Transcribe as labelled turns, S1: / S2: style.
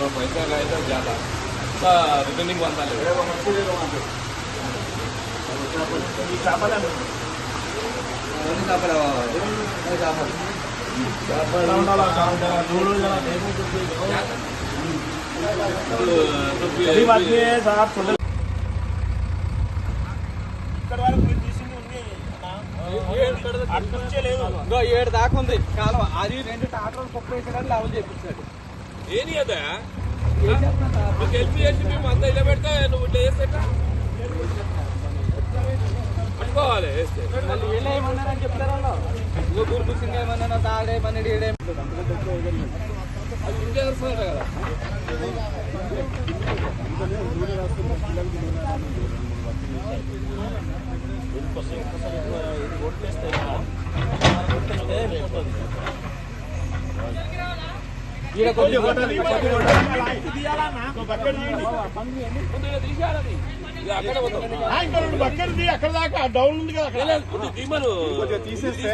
S1: पैसा रहेगा ज़्यादा रिटर्निंग बनता है
S2: ఏడు దాకా ఉంది కాలం అది 2 ట్రాక్టర్లు కుక్క వేసాడు లెవెల్ చేపించాడు
S1: ఏది అదా నీకు హెల్ప్ చేసి మేము అంతా ఇలా పెడతా నువ్వు ఇట్లా చేస్తే అనుకోవాలి వేస్తే
S2: మళ్ళీ వీళ్ళు ఏమన్నారని చెప్తారు వాళ్ళు గుర్తు సింగ్ ఏమన్నా తాడే పన్నెండు ఏడే
S1: అది ఇంకే వస్తుంది కదా
S3: అక్కడ దాకా డౌన్ ఉంది కదా
S1: తీసేస్తే